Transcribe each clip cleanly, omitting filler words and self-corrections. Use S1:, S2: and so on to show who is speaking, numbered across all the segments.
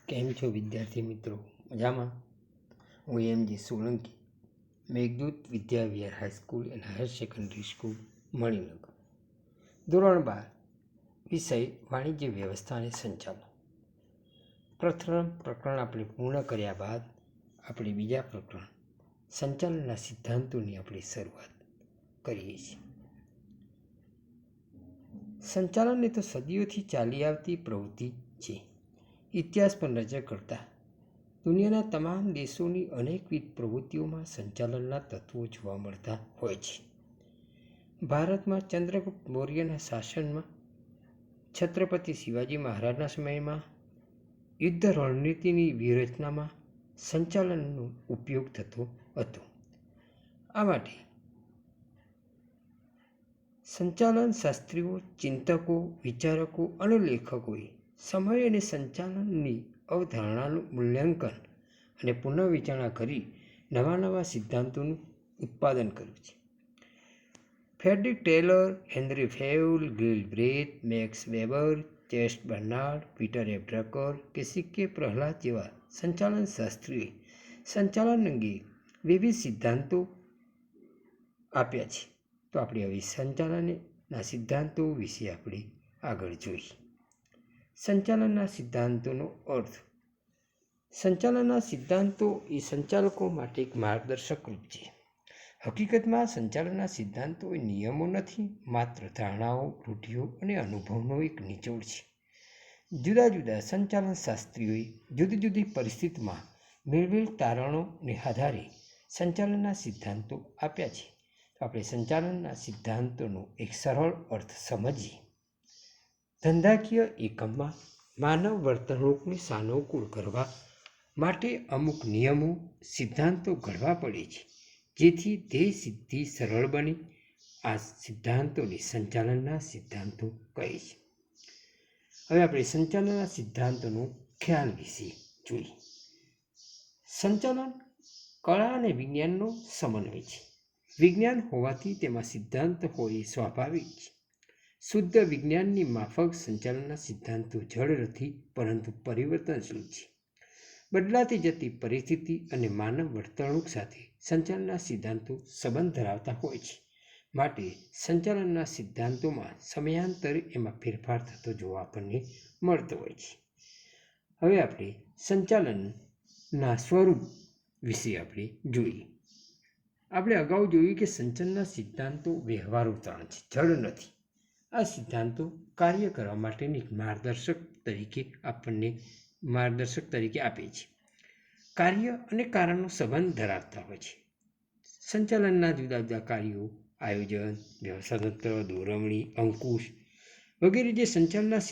S1: કેમ છો વિદ્યાર્થી મિત્રો? મજામાં? હું MG Solanki, Meghdoot Vidyavihar high school and higher secondary school, Maninagar. ધોરણ 12, વિષય વાણિજ્ય વ્યવસ્થા અને સંચાલન. પ્રથમ પ્રકરણ આપણે પૂર્ણ કર્યા બાદ આપણે બીજા પ્રકરણ સંચાલનના સિદ્ધાંતોની આપણે શરૂઆત કરીએ છીએ. સંચાલન એ તો સદીઓથી ચાલી આવતી પ્રવૃત્તિ છે. ઇતિહાસ પર નજર કરતા દુનિયાના તમામ દેશોની અનેકવિધ પ્રવૃત્તિઓમાં સંચાલનના તત્વો જોવા મળતા હોય છે. ભારતમાં ચંદ્રગુપ્ત મૌર્યના શાસનમાં, છત્રપતિ શિવાજી મહારાજના સમયમાં યુદ્ધ રણનીતિની વ્યૂહરચનામાં સંચાલનનો ઉપયોગ થતો હતો. આ માટે સંચાલન શાસ્ત્રીઓ, ચિંતકો, વિચારકો અને લેખકોએ સમય અને સંચાલનની અવધારણાનું મૂલ્યાંકન અને પુનર્વિચારણા કરી નવા સિદ્ધાંતોનું ઉત્પાદન કર્યું છે. Frederick Taylor, Henri Fayol, Gilbreth, Max Weber, ચેસ બર્નાર્ડ, પીટર એફ ડ્રકર કે સી.કે. પ્રહલાદ જેવા સંચાલન શાસ્ત્રીઓએ સંચાલન અંગે વિવિધ સિદ્ધાંતો આપ્યા છે. તો આપણે હવે સંચાલનના સિદ્ધાંતો વિશે આપણે આગળ જોઈએ. સંચાલનના સિદ્ધાંતોનો અર્થ. સંચાલનના સિદ્ધાંતો એ સંચાલકો માટે એક માર્ગદર્શક રૂપ છે. હકીકતમાં સંચાલનના સિદ્ધાંતો એ નિયમો નથી, માત્ર ધારણાઓ, રૂઢિઓ અને અનુભવનો એક નિચોડ છે. જુદા જુદા સંચાલન શાસ્ત્રીઓએ જુદી જુદી પરિસ્થિતિમાં મેળવેલ તારણોને આધારે સંચાલનના સિદ્ધાંતો આપ્યા છે. આપણે સંચાલનના સિદ્ધાંતોનો એક સરળ અર્થ સમજીએ. ધંધાકીય એકમમાં માનવ વર્તણૂકને સાનુકૂળ કરવા માટે અમુક નિયમો, સિદ્ધાંતો ઘડવા પડે છે, જેથી ધ્યેય સિદ્ધિ સરળ બને. આ સિદ્ધાંતોને સંચાલનના સિદ્ધાંતો કહે છે. હવે આપણે સંચાલનના સિદ્ધાંતોનો ખ્યાલ વિશે જોઈએ. સંચાલન કળા અને વિજ્ઞાનનો સમન્વય છે. વિજ્ઞાન હોવાથી તેમાં સિદ્ધાંત હોય એ સ્વાભાવિક છે. શુદ્ધ વિજ્ઞાનની માફક સંચાલનના સિદ્ધાંતો જડ નથી, પરંતુ પરિવર્તનશીલ છે. બદલાતી જતી પરિસ્થિતિ અને માનવ વર્તણૂક સાથે સંચાલનના સિદ્ધાંતો સંબંધ ધરાવતા હોય છે. માટે સંચાલનના સિદ્ધાંતોમાં સમયાંતરે એમાં ફેરફાર થતો જોવા આપણને મળતો હોય છે. હવે આપણે સંચાલનના સ્વરૂપ વિશે આપણે જોઈએ. આપણે અગાઉ જોયું કે સંચાલનના સિદ્ધાંતો વ્યવહારુ તાણ છે, જડ નથી. આ સિદ્ધાંતો કાર્ય કરવા માટેની માર્ગદર્શક તરીકે આપે છે. કાર્ય અને કારણનો સંબંધ ધરાવતા હોય છે. સંચાલનના જુદા જુદા કાર્યો આયોજન, વ્યવસ્થાતંત્ર, દોરવણી, અંકુશ વગેરે જે સંચાલનના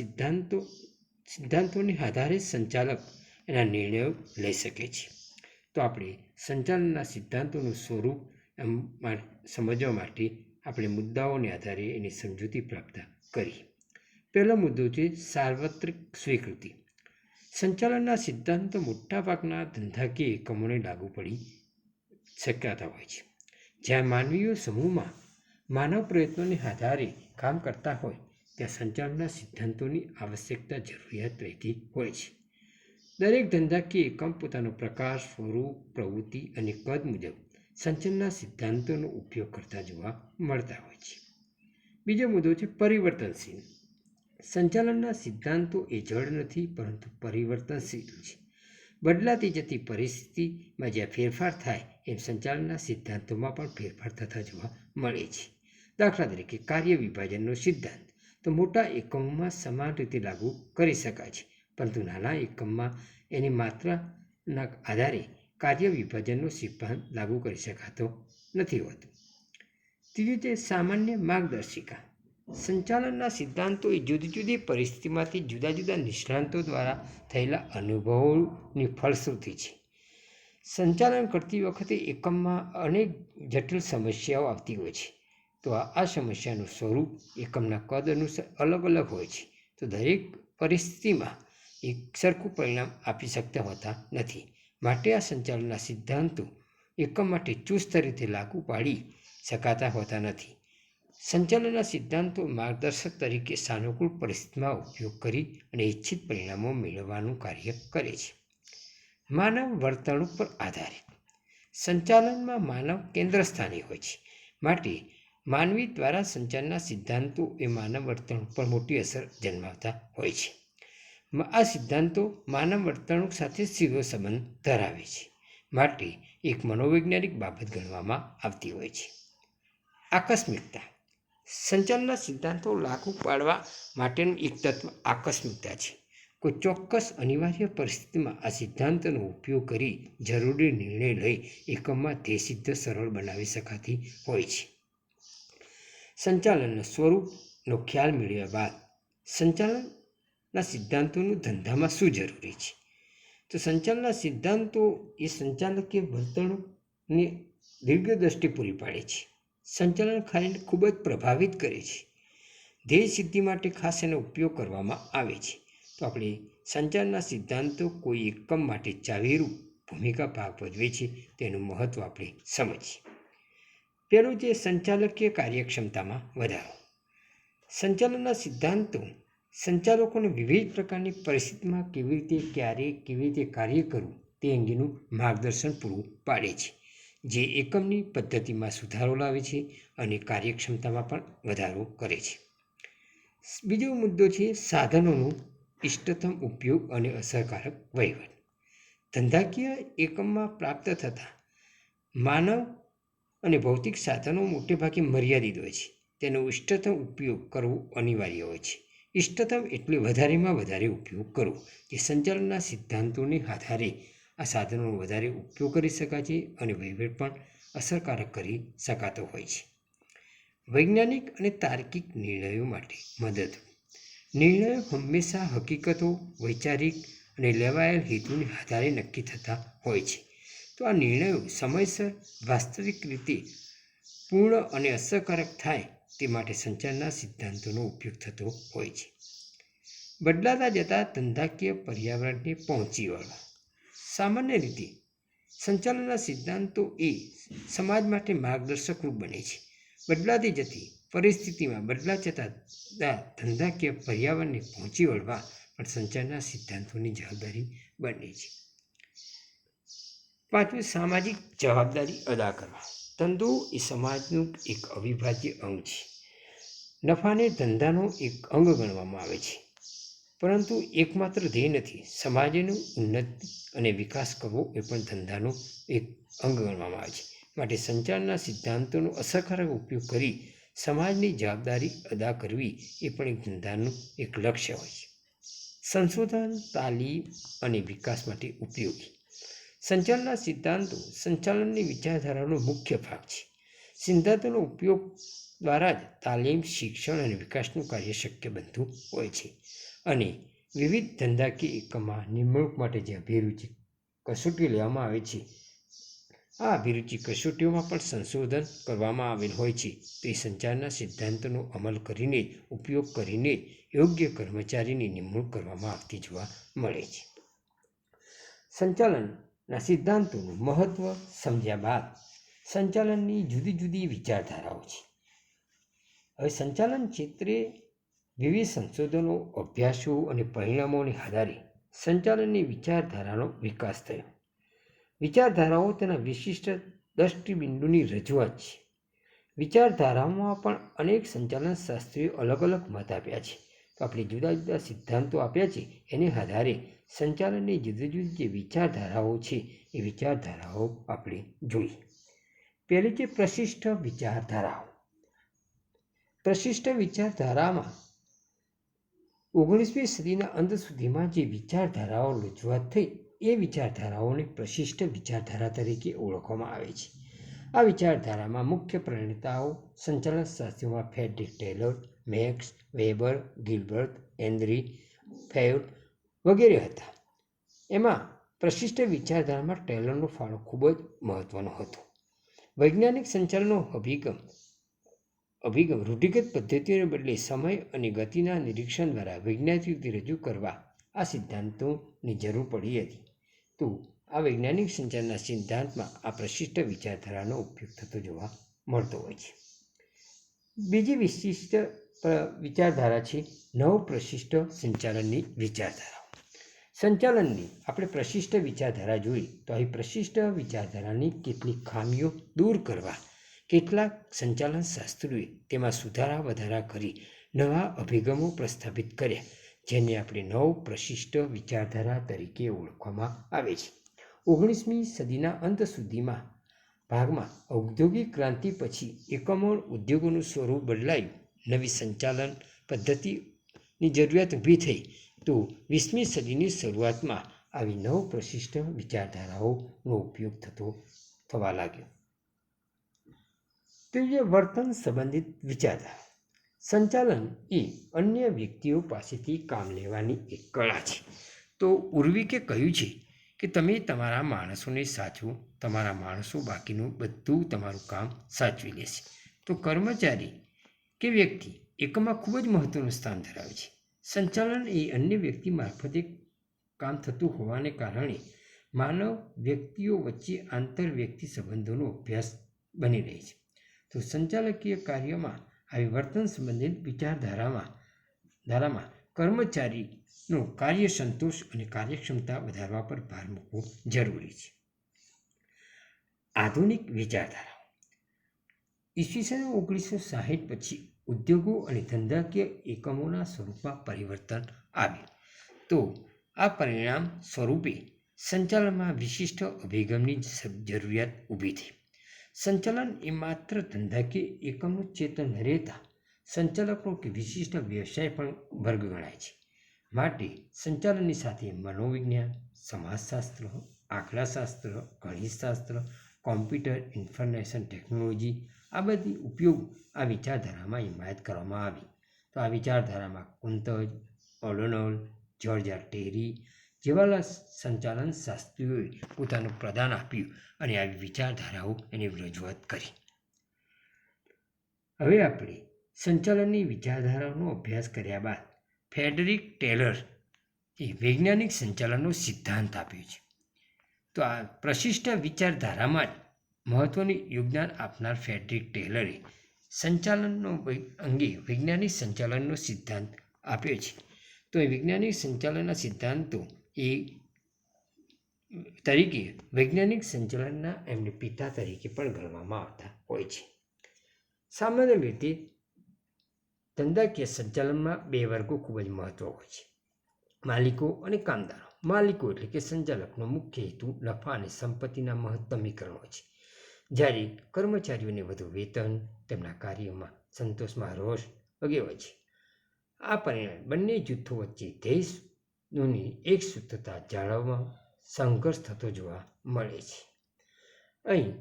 S1: સિદ્ધાંતોને આધારે સંચાલક એના નિર્ણયો લઈ શકે છે. તો આપણે સંચાલનના સિદ્ધાંતોનું સ્વરૂપ સમજવા માટે આપણે મુદ્દાઓને આધારે એની સમજૂતી પ્રાપ્ત કરી. પહેલો મુદ્દો છે સાર્વત્રિક સ્વીકૃતિ. સંચાલનના સિદ્ધાંતો મોટાભાગના ધંધાકીય એકમોને લાગુ પડી શકાતા હોય છે. જ્યાં માનવીય સમૂહમાં માનવ પ્રયત્નોને આધારે કામ કરતા હોય ત્યાં સંચાલનના સિદ્ધાંતોની આવશ્યકતા જરૂરિયાત રહેતી હોય છે. દરેક ધંધાકીય એકમ પોતાનો પ્રકાર, સ્વરૂપ, પ્રવૃત્તિ અને કદ મુજબ સંચાલનના સિદ્ધાંતોનો ઉપયોગ કરતા જોવા મળતા હોય છે. બીજો મુદ્દો છે પરિવર્તનશીલ. સંચાલનના સિદ્ધાંતો એ જડ નથી, પરંતુ પરિવર્તનશીલ છે. બદલાતી જતી પરિસ્થિતિમાં જ્યાં ફેરફાર થાય એમ સંચાલનના સિદ્ધાંતોમાં પણ ફેરફાર થતા જોવા મળે છે. દાખલા તરીકે કાર્ય વિભાજનનો સિદ્ધાંત તો મોટા એકમોમાં સમાન રીતે લાગુ કરી શકાય છે, પરંતુ નાના એકમમાં એની માત્રાના આધારે કાર્ય વિભાજનનો સિદ્ધાંત લાગુ કરી શકાતો નથી હોતો. ત્રીજું છે સામાન્ય માર્ગદર્શિકા. સંચાલનના સિદ્ધાંતો એ જુદી જુદી પરિસ્થિતિમાંથી જુદા જુદા નિષ્ણાતો દ્વારા થયેલા અનુભવોની ફળશ્રુતિ છે. સંચાલન કરતી વખતે એકમમાં અનેક જટિલ સમસ્યાઓ આવતી હોય છે. તો આ સમસ્યાનું સ્વરૂપ એકમના કદ અનુસાર અલગ અલગ હોય છે. તો દરેક પરિસ્થિતિમાં એક સરખું પરિણામ આપી શકતા હોતા નથી. માટે આ સંચાલનના સિદ્ધાંતો એકમ માટે ચુસ્ત રીતે લાગુ પાડી શકાતા હોતા નથી. સંચાલનના સિદ્ધાંતો માર્ગદર્શક તરીકે સાનુકૂળ પરિસ્થિતિમાં ઉપયોગ કરી અને ઇચ્છિત પરિણામો મેળવવાનું કાર્ય કરે છે. માનવ વર્તણૂક પર આધારિત સંચાલનમાં માનવ કેન્દ્ર સ્થાને હોય છે. માટે માનવી દ્વારા સંચાલનના સિદ્ધાંતો એ માનવ વર્તણૂક પર મોટી અસર જન્માવતા હોય છે. આ સિદ્ધાંતો માનવ વર્તણૂક સાથે સીધો સંબંધ ધરાવે છે. માટે એક મનોવૈજ્ઞાનિક બાબત ગણવામાં આવતી હોય છે. આકસ્મિકતા સંચાલનના સિદ્ધાંતો લાગુ પાડવા માટેનું એક તત્વ આકસ્મિકતા છે. કોઈ ચોક્કસ અનિવાર્ય પરિસ્થિતિમાં આ સિદ્ધાંતનો ઉપયોગ કરી જરૂરી નિર્ણય લઈ એકમમાં તે સિદ્ધ સરળ બનાવી શકાતી હોય છે. સંચાલનના સ્વરૂપનો ખ્યાલ મેળવ્યા બાદ સંચાલનના સિદ્ધાંતોનું ધંધામાં શું જરૂરી છે? તો સંચાલનના સિદ્ધાંતો એ સંચાલકીય વર્તણૂકને દીર્ઘદ્રષ્ટિ પૂરી પાડે છે. સંચાલન કાર્યને ખૂબ જ પ્રભાવિત કરે છે. ધ્યેય સિદ્ધિ માટે ખાસ એનો ઉપયોગ કરવામાં આવે છે. તો આપણે સંચાલનના સિદ્ધાંતો કોઈ એકમ માટે ચાવીરૂપ ભૂમિકા ભાગ ભજવે છે તેનું મહત્ત્વ આપણે સમજીએ. પહેલું જે સંચાલકીય કાર્યક્ષમતામાં વધારો. સંચાલનના સિદ્ધાંતો સંચાલકોને વિવિધ પ્રકારની પરિસ્થિતિમાં કેવી રીતે ક્યારે કેવી રીતે કાર્ય કરવું તે અંગેનું માર્ગદર્શન પૂરું પાડે છે, જે એકમની પદ્ધતિમાં સુધારો લાવે છે અને કાર્યક્ષમતામાં પણ વધારો કરે છે. બીજો મુદ્દો છે સાધનોનો ઇષ્ટતમ ઉપયોગ અને અસરકારક વહીવટ. ધંધાકીય એકમમાં પ્રાપ્ત થતા માનવ અને ભૌતિક સાધનો મોટેભાગે મર્યાદિત હોય છે. તેનો ઇષ્ટતમ ઉપયોગ કરવો અનિવાર્ય હોય છે. ઇષ્ટતમ એટલે વધારેમાં વધારે ઉપયોગ કરવો, જે સંચાલનના સિદ્ધાંતોને આધારે આ સાધનોનો વધારે ઉપયોગ કરી શકાય છે અને વહીવટ પણ અસરકારક કરી શકાતો હોય છે. વૈજ્ઞાનિક અને તાર્કિક નિર્ણયો માટે મદદ. નિર્ણયો હંમેશા હકીકતો, વૈચારિક અને લેવાયેલ હેતુને આધારે નક્કી થતા હોય છે. તો આ નિર્ણયો સમયસર, વાસ્તવિક રીતે પૂર્ણ અને અસરકારક થાય તે માટે સંચાલનના સિદ્ધાંતોનો ઉપયોગ થતો હોય છે. બદલાતા જતા ધંધાકીય પર્યાવરણને પહોંચી વળવા. સામાન્ય રીતે સંચાલનના સિદ્ધાંતો એ સમાજ માટે માર્ગદર્શક રૂપ બને છે. બદલાતી જતી પરિસ્થિતિમાં બદલા જતા ધંધાકીય પર્યાવરણને પહોંચી વળવા પણ સંચાલનના સિદ્ધાંતોની જવાબદારી બને છે. પાંચમું, સામાજિક જવાબદારી અદા કરવા. ધંધો એ સમાજનું એક અવિભાજ્ય અંગ છે. નફાને ધંધાનો એક અંગ ગણવામાં આવે છે, પરંતુ એકમાત્ર ધ્યેય નથી. સમાજનું ઉન્નતિ અને વિકાસ કરવો એ પણ ધંધાનો એક અંગ ગણવામાં આવે છે. માટે સંચાલનના સિદ્ધાંતોનો અસરકારક ઉપયોગ કરી સમાજની જવાબદારી અદા કરવી એ પણ એક ધંધાનું એક લક્ષ્ય હોય છે. સંશોધન, તાલીમ અને વિકાસ માટે ઉપયોગી. સંચાલનના સિદ્ધાંતો સંચાલનની વિચારધારાનો મુખ્ય ભાગ છે. સિદ્ધાંતોનો ઉપયોગ દ્વારા જ તાલીમ, શિક્ષણ અને વિકાસનું કાર્ય શક્ય બનતું હોય છે. અને વિવિધ ધંધાકીય એકમમાં નિમણૂક માટે જે અભિરુચિ કસોટી લેવામાં આવે છે, આ અભિરુચિ કસોટીઓમાં પણ સંશોધન કરવામાં આવેલ હોય છે. તે સંચાલનના સિદ્ધાંતોનો અમલ કરીને, ઉપયોગ કરીને યોગ્ય કર્મચારીની નિમણૂક કરવામાં આવતી જોવા મળે છે. સંચાલનના સિદ્ધાંતોનું મહત્ત્વ સમજ્યા બાદ સંચાલનની જુદી જુદી વિચારધારાઓ છે. હવે સંચાલન ક્ષેત્રે વિવિધ સંશોધનો, અભ્યાસો અને પરિણામોને આધારે સંચાલનની વિચારધારાનો વિકાસ થયો. વિચારધારાઓ તેના વિશિષ્ટ દ્રષ્ટિબિંદુની રજૂઆત છે. વિચારધારાઓમાં પણ અનેક સંચાલન શાસ્ત્રીઓ અલગ અલગ મત આપ્યા છે. તો આપણે જુદા જુદા સિદ્ધાંતો આપ્યા છે, એને આધારે સંચાલનની જુદી જુદી જે વિચારધારાઓ છે એ વિચારધારાઓ આપણે જોઈએ. પહેલી છે પ્રશિષ્ટ વિચારધારાઓ. પ્રશિષ્ટ વિચારધારામાં 19મી સદીના અંત સુધીમાં જે વિચારધારાઓ રજૂઆત થઈ એ વિચારધારાઓને પ્રશિષ્ટ વિચારધારા તરીકે ઓળખવામાં આવે છે. આ વિચારધારામાં મુખ્ય પ્રણેતાઓ સંચાલન શાસ્ત્રીઓમાં Frederick Taylor, Max Weber, Gilbert, Henri Fayol વગેરે હતા. એમાં પ્રશિષ્ટ વિચારધારામાં ટેલરનો ફાળો ખૂબ જ મહત્વનો હતો. વૈજ્ઞાનિક સંચાલનનો અભિગમ રૂઢિગત પદ્ધતિઓને બદલે સમય અને ગતિના નિરીક્ષણ દ્વારા વૈજ્ઞાનિક રીતે રજૂ કરવા આ સિદ્ધાંતોની જરૂર પડી હતી. તો આ વૈજ્ઞાનિક સંચાલનના સિદ્ધાંતમાં આ પ્રશિષ્ટ વિચારધારાનો ઉપયોગ થતો જોવા મળતો હોય છે. બીજી વિશિષ્ટ વિચારધારા છે નવ પ્રશિષ્ટ સંચાલનની વિચારધારા. સંચાલનની આપણે પ્રશિષ્ટ વિચારધારા જોઈ તો અહીં પ્રશિષ્ટ વિચારધારાની કેટલીક ખામીઓ દૂર કરવા કેટલાક સંચાલન શાસ્ત્રીઓએ તેમાં સુધારા વધારા કરી નવા અભિગમો પ્રસ્થાપિત કર્યા, જેને આપણે નવ પ્રશિષ્ટ વિચારધારા તરીકે ઓળખવામાં આવે છે. 19મી સદીના અંત સુધીમાં ભાગમાં ઔદ્યોગિક ક્રાંતિ પછી એકમોળ ઉદ્યોગોનું સ્વરૂપ બદલાયું, નવી સંચાલન પદ્ધતિની જરૂરિયાત ઊભી થઈ, તો 20મી સદીની શરૂઆતમાં આવી નવ પ્રશિષ્ટ વિચારધારાઓનો ઉપયોગ થવા લાગ્યો. ત્રીજો, વર્તન સંબંધિત વિચારધારા. સંચાલન એ અન્ય વ્યક્તિઓ પાસેથી કામ લેવાની એક કળા છે. તો ઉર્વિકે કહ્યું છે કે તમે તમારા માણસોને સાચવો, તમારા માણસો બાકીનું બધું તમારું કામ સાચવી લેશે. તો કર્મચારી કે વ્યક્તિ એકમમાં ખૂબ જ મહત્વનું સ્થાન ધરાવે છે. સંચાલન એ અન્ય વ્યક્તિ મારફતે કામ થતું હોવાને કારણે માનવ વ્યક્તિઓ વચ્ચે આંતરવ્યક્તિ સંબંધોનો અભ્યાસ બની રહે છે. તો સંચાલકીય કાર્યમાં આવી વર્તન સંબંધિત વિચારધારામાં કર્મચારીનો કાર્ય સંતોષ અને કાર્યક્ષમતા વધારવા પર ભાર મૂકવો જરૂરી છે. આધુનિક વિચારધારાઓ. ઈસવીસન 1960 પછી ઉદ્યોગો અને ધંધાકીય એકમોના સ્વરૂપમાં પરિવર્તન આવ્યું. તો આ પરિણામ સ્વરૂપે સંચાલનમાં વિશિષ્ટ અભિગમની જરૂરિયાત ઊભી થઈ. સંચાલન એ માત્ર ધંધાકીય એકમનું ચેતન રહેતા સંચાલકનો કે વિશિષ્ટ વ્યવસાય પણ વર્ગ ગણાય છે. માટે સંચાલનની સાથે મનોવિજ્ઞાન, સમાજશાસ્ત્ર, આંકડાશાસ્ત્ર, ગણિતશાસ્ત્ર, કોમ્પ્યુટર, ઇન્ફોર્મેશન ટેકનોલોજી આ બધી ઉપયોગ આ વિચારધારામાં હિમાયત કરવામાં આવી. તો આ વિચારધારામાં કુંતજ, ઓડોનલ, જ્યોર્જ આર ટેરી જેવા સંચાલન શાસ્ત્રીઓએ પોતાનું પ્રદાન આપ્યું અને આવી વિચારધારાઓ એની રજૂઆત કરી. હવે આપણે સંચાલનની વિચારધારાઓનો અભ્યાસ કર્યા બાદ ફ્રેડરિક ટેલર એ વૈજ્ઞાનિક સંચાલનનો સિદ્ધાંત આપ્યો છે. તો આ પ્રશિષ્ટ વિચારધારામાં જ મહત્વનું યોગદાન આપનાર ફ્રેડરિક ટેલરે સંચાલનનો અંગે વૈજ્ઞાનિક સંચાલનનો સિદ્ધાંત આપ્યો છે. તો એ વૈજ્ઞાનિક સંચાલનના સિદ્ધાંતો તરીકે વૈજ્ઞાનિક સંચાલનના એમને પિતા તરીકે પણ ગણવામાં આવતા હોય છે. સામાન્ય રીતે ધંધાકીય સંચાલનમાં બે વર્ગો ખૂબ જ મહત્વ હોય છે: માલિકો અને કામદારો. માલિકો એટલે કે સંચાલકનો મુખ્ય હેતુ નફા અને સંપત્તિના મહત્તમીકરણ હોય છે, જ્યારે કર્મચારીઓને વધુ વેતન, તેમના કાર્યમાં સંતોષમાં રોષ વગેરે હોય છે. આ પરિણામે બંને જૂથો વચ્ચે ધ્યેયની એકસૂત્રતા જાળવવામાં સંઘર્ષ થતો જોવા મળે છે. અહીં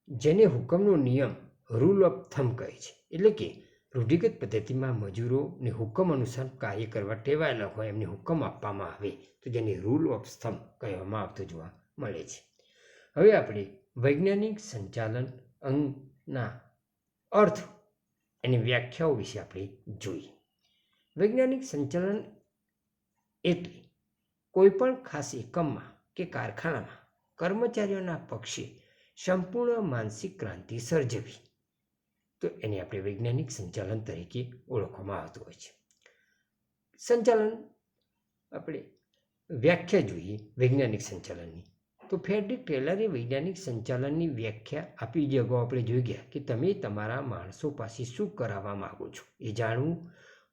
S1: જેને હુકમનો નિયમ રૂલ ઓફ થમ્બ કહે છે, એટલે કે રૂઢિગત પદ્ધતિમાં મજૂરોને હુકમ અનુસાર કાર્ય કરવા ટેવાયેલા હોય એમને હુકમ આપવામાં આવે તો જેને રૂલ ઓફ થમ્બ કહેવામાં આવતો જોવા મળે છે. હવે આપણે વૈજ્ઞાનિક સંચાલન અંગના અર્થ એની વ્યાખ્યાઓ વિશે આપણે જોઈએ. વૈજ્ઞાનિક સંચાલન એટલે કોઈપણ ખાસ એકમમાં કે કારખાનામાં કર્મચારીઓના પક્ષે સંપૂર્ણ માનસિક ક્રાંતિ સર્જવી. તો એને આપણે વૈજ્ઞાનિક સંચાલન તરીકે ઓળખવામાં આવતું હોય છે. સંચાલન આપણે વ્યાખ્યા જોઈએ વૈજ્ઞાનિક સંચાલનની. તો ફ્રેડરિક ટેલરે વૈજ્ઞાનિક સંચાલનની વ્યાખ્યા આપી જે અગાઉ આપણે જોઈ ગયા કે તમે તમારા માણસો પાસે શું કરાવવા માગો છો એ જાણવું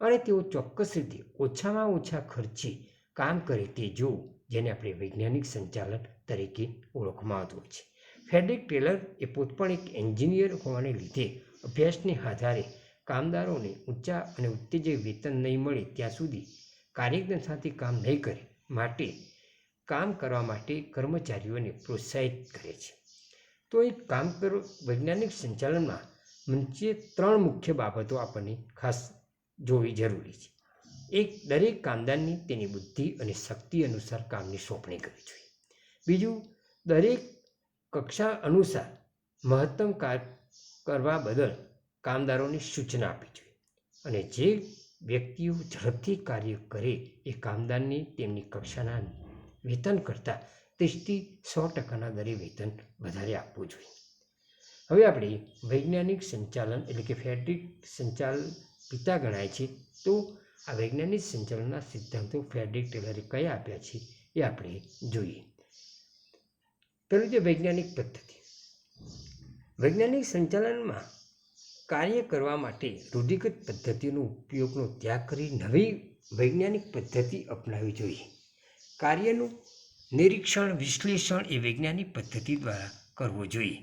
S1: અને તેઓ ચોક્કસ રીતે ઓછામાં ઓછા ખર્ચે કામ કરે તે જોવું, જેને આપણે વૈજ્ઞાનિક સંચાલન તરીકે ઓળખવામાં આવતું હોય છે. ફ્રેડરિક ટેલર એ પોત પણ એક એન્જિનિયર હોવાને લીધે અભ્યાસને આધારે કામદારોને ઊંચા અને ઉત્તેજક વેતન નહીં મળે ત્યાં સુધી કાર્યક્ષમતાથી કામ નહીં કરે માટે કામ કરવા માટે કર્મચારીઓને પ્રોત્સાહિત કરે છે. તો એક કામ કરો વૈજ્ઞાનિક સંચાલનમાં મંચે 3 મુખ્ય બાબતો આપણને ખાસ જોવી જરૂરી છે. એક, દરેક કામદારની તેની બુદ્ધિ અને શક્તિ અનુસાર કામની સોંપણી કરવી જોઈએ. બીજું, દરેક કક્ષા અનુસાર મહત્તમ કરવા બદલ કામદારોને સૂચના આપવી જોઈએ અને જે વ્યક્તિઓ ઝડપથી કાર્ય કરે એ કામદારને તેમની કક્ષાના વેતન કરતાં 30 થી 100% દરે વેતન વધારે આપવું જોઈએ. હવે આપણે વૈજ્ઞાનિક સંચાલન એટલે કે ફેડરિક સંચાલન પિતા ગણાય છે. તો આ વૈજ્ઞાનિક સંચાલનના સિદ્ધાંતો ફેડરિક ટેલરે કયા આપ્યા છે એ આપણે જોઈએ. પહેલું છે વૈજ્ઞાનિક પદ્ધતિ. વૈજ્ઞાનિક સંચાલનમાં કાર્ય કરવા માટે રૂઢિગત પદ્ધતિનો ઉપયોગનો ત્યાગ કરી નવી વૈજ્ઞાનિક પદ્ધતિ અપનાવવી જોઈએ. કાર્યનું નિરીક્ષણ વિશ્લેષણ એ વૈજ્ઞાનિક પદ્ધતિ દ્વારા કરવો જોઈએ.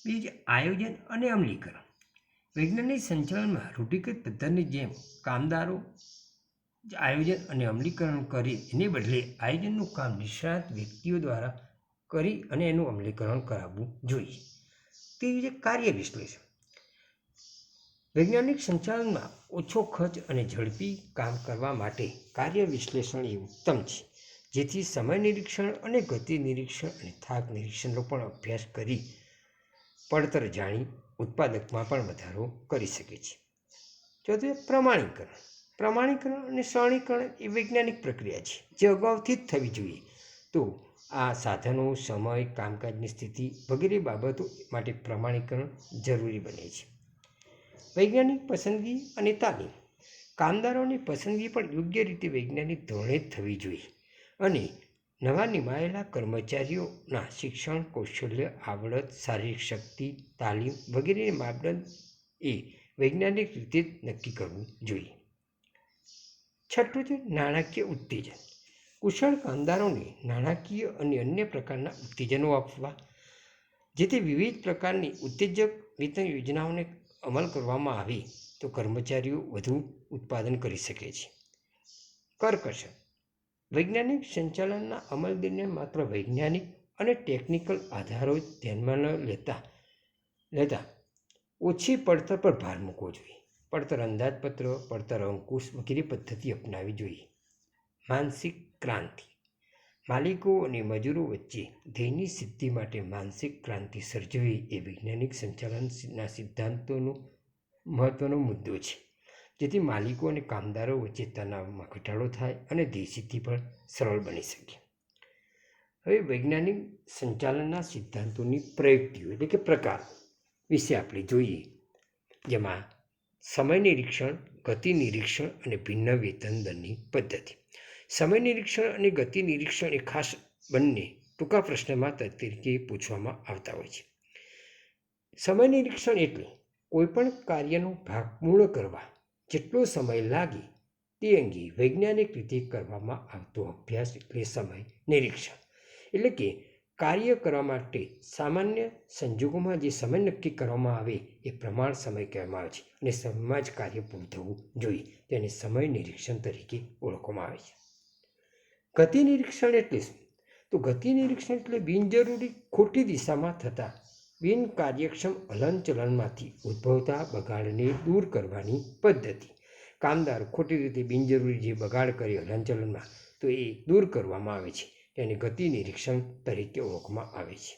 S1: બીજું આયોજન અને અમલીકરણ. વૈજ્ઞાનિક સંચાલનમાં રૂઢિગત પદ્ધતિની જેમ કામદારો આયોજન અને અમલીકરણ કરે એને બદલે આયોજનનું કામ નિષ્ણાત વ્યક્તિઓ દ્વારા કરી અને એનું અમલીકરણ કરાવવું જોઈએ. તેવી રીતે કાર્ય વિશ્લેષણ. વૈજ્ઞાનિક સંચાલનમાં ઓછો ખર્ચ અને ઝડપી કામ કરવા માટે કાર્ય વિશ્લેષણ એ ઉત્તમ છે, જેથી સમય નિરીક્ષણ અને ગતિ નિરીક્ષણ અને થાક નિરીક્ષણનો પણ અભ્યાસ કરી પડતર જાણી ઉત્પાદકમાં પણ વધારો કરી શકે છે. ચોથું પ્રમાણીકરણ. પ્રમાણીકરણ અને સરળીકરણ એ વૈજ્ઞાનિક પ્રક્રિયા છે જે અગાઉથી જ થવી જોઈએ. તો આ સાધનો, સમય, કામકાજની સ્થિતિ વગેરે બાબતો માટે પ્રમાણીકરણ જરૂરી બને છે. વૈજ્ઞાનિક પસંદગી અને તાલીમ. કામદારોની પસંદગી પણ યોગ્ય રીતે વૈજ્ઞાનિક ધોરણે થવી જોઈએ અને નવા નિમાયેલા કર્મચારીઓના શિક્ષણ, કૌશલ્ય, આવડત, શારીરિક શક્તિ, તાલીમ વગેરે માપદંડ એ વૈજ્ઞાનિક રીતે નક્કી કરવું જોઈએ. છઠ્ઠું છે નાણાકીય ઉત્તેજન. કુશળ કામદારોને નાણાકીય અને અન્ય પ્રકારના ઉત્તેજનો આપવા, જેથી વિવિધ પ્રકારની ઉત્તેજક વેતન યોજનાઓને અમલ કરવામાં આવે તો કર્મચારીઓ વધુ ઉત્પાદન કરી શકે છે. કરકસર. વૈજ્ઞાનિક સંચાલનના અમલ દરમિયાન માત્ર વૈજ્ઞાનિક અને ટેકનિકલ આધારો ધ્યાનમાં ન લેતા ઓછી પડતર પર ભાર મૂકવો જોઈએ. પડતર અંદાજપત્ર, પડતર અંકુશ વગેરે પદ્ધતિ અપનાવવી જોઈએ. માનસિક ક્રાંતિ. માલિકો અને મજૂરો વચ્ચે ધ્યેયની સિદ્ધિ માટે માનસિક ક્રાંતિ સર્જવી એ વૈજ્ઞાનિક સંચાલનના સિદ્ધાંતોનો મહત્વનો મુદ્દો છે, જેથી માલિકો અને કામદારો વચ્ચે તણાવમાં ઘટાડો થાય અને ધ્યેય સિદ્ધિ પણ સરળ બની શકે. હવે વૈજ્ઞાનિક સંચાલનના સિદ્ધાંતોની પ્રયુક્તિઓ એટલે કે પ્રકાર વિશે આપણે જોઈએ, જેમાં સમય નિરીક્ષણ, ગતિ નિરીક્ષણ અને ભિન્ન વેતન દરની પદ્ધતિ. સમય નિરીક્ષણ અને ગતિ નિરીક્ષણ એ ખાસ બંને ટૂંકા પ્રશ્નમાં તરીકે પૂછવામાં આવતા હોય છે. સમય નિરીક્ષણ એટલે કોઈપણ કાર્યનો ભાગ પૂર્ણ કરવા જેટલો સમય લાગે તે અંગે વૈજ્ઞાનિક રીતે કરવામાં આવતો અભ્યાસ એટલે સમય નિરીક્ષણ. એટલે કે કાર્ય કરવા માટે સામાન્ય સંજોગોમાં જે સમય નક્કી કરવામાં આવે એ પ્રમાણ સમય કહેવામાં આવે છે અને સમયમાં જ કાર્ય પૂરું થવું જોઈએ. તેને સમય નિરીક્ષણ તરીકે ઓળખવામાં આવે છે. ગતિ નિરીક્ષણ એટલે શું? તો ગતિ નિરીક્ષણ એટલે બિનજરૂરી ખોટી દિશામાં થતા બિનકાર્યક્ષમ હલનચલનમાંથી ઉદ્ભવતા બગાડને દૂર કરવાની પદ્ધતિ. કામદાર ખોટી રીતે બિનજરૂરી જે બગાડ કરે હલનચલનમાં તો એ દૂર કરવામાં આવે છે, તેને ગતિ નિરીક્ષણ તરીકે ઓળખવામાં આવે છે.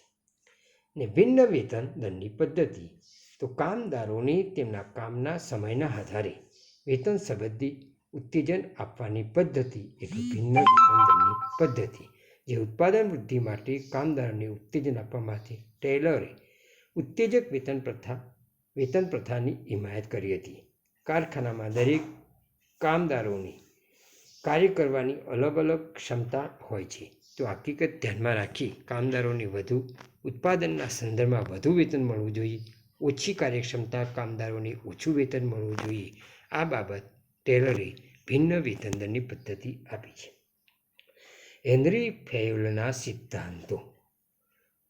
S1: ને ભિન્ન વેતન દરની પદ્ધતિ. તો કામદારોને તેમના કામના સમયના આધારે વેતન સંબંધી ઉત્તેજન આપવાની પદ્ધતિ એટલે ભિન્ન વેતન દરની પદ્ધતિ. જે ઉત્પાદન વૃદ્ધિ માટે કામદારોને ઉત્તેજન આપવા માટે ટેલરે ઉત્તેજક વેતન પ્રથાની હિમાયત કરી હતી. કારખાનામાં દરેક કામદારોની કાર્ય કરવાની અલગ અલગ ક્ષમતા હોય છે, તો હકીકત ધ્યાનમાં રાખી કામદારોને વધુ ઉત્પાદનના સંદર્ભમાં વધુ વેતન મળવું જોઈએ. ઓછી કાર્યક્ષમતા કામદારોને ઓછું વેતન મળવું જોઈએ. આ બાબત ટેલરે ભિન્ન વેતન દરની પદ્ધતિ આપી છે. હેનરી ફેયુલના સિદ્ધાંતો.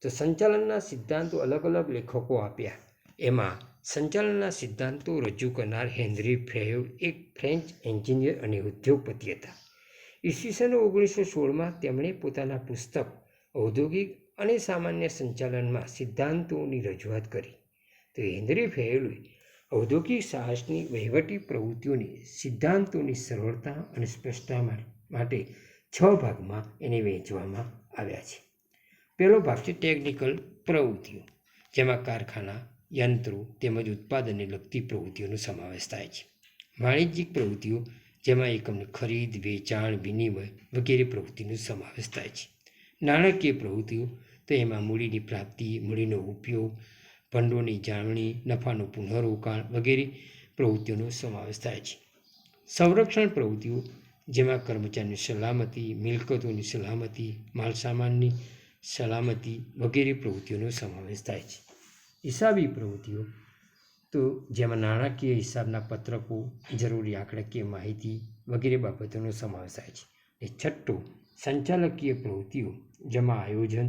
S1: તો સંચાલનના સિદ્ધાંતો અલગ અલગ લેખકો આપ્યા. એમાં સંચાલનના સિદ્ધાંતો રજૂ કરનાર હેનરી ફેયુલ એક ફ્રેન્ચ એન્જિનિયર અને ઉદ્યોગપતિ હતા. ઈસવીસન 1916માં તેમણે પોતાના પુસ્તક ઔદ્યોગિક અને સામાન્ય સંચાલનમાં સિદ્ધાંતોની રજૂઆત કરી. તો હેનરી ફેયુલે ઔદ્યોગિક સાહસની વહીવટી પ્રવૃત્તિઓની સિદ્ધાંતોની સરળતા અને સ્પષ્ટતા માટે 6 ભાગમાં એને વહેંચવામાં આવ્યા છે. પહેલો ભાગ છે ટેકનિકલ પ્રવૃત્તિઓ, જેમાં કારખાના, યંત્રો તેમજ ઉત્પાદનને લગતી પ્રવૃત્તિઓનો સમાવેશ થાય છે. વાણિજ્યિક પ્રવૃત્તિઓ, જેમાં એકમની ખરીદ, વેચાણ, વિનિમય વગેરે પ્રવૃત્તિનો સમાવેશ થાય છે. નાણાકીય પ્રવૃત્તિઓ, તો એમાં મૂડીની પ્રાપ્તિ, મૂડીનો ઉપયોગ, ભંડોળની જાળવણી, નફાનું પુનઃરોકાણ વગેરે પ્રવૃત્તિઓનો સમાવેશ થાય છે. સંરક્ષણ પ્રવૃત્તિઓ, જેમાં કર્મચારીની સલામતી, મિલકતોની સલામતી, માલસામાનની સલામતી વગેરે પ્રવૃત્તિઓનો સમાવેશ થાય છે. હિસાબી પ્રવૃત્તિઓ, તો જેમાં નાણાકીય હિસાબના પત્રકો, જરૂરી આંકડાકીય માહિતી વગેરે બાબતોનો સમાવેશ થાય છે. અને છઠ્ઠો, સંચાલકીય પ્રવૃત્તિઓ, જેમાં આયોજન,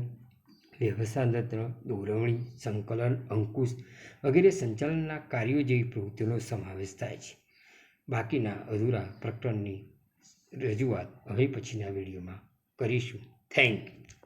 S1: વ્યવસ્થાતંત્ર, દોરવણી, સંકલન, અંકુશ વગેરે સંચાલનના કાર્યો જેવી પ્રવૃત્તિઓનો સમાવેશ થાય છે. બાકીના અધૂરા પ્રકરણની રજૂઆત હવે પછીના વિડીયોમાં કરીશું. Thank you.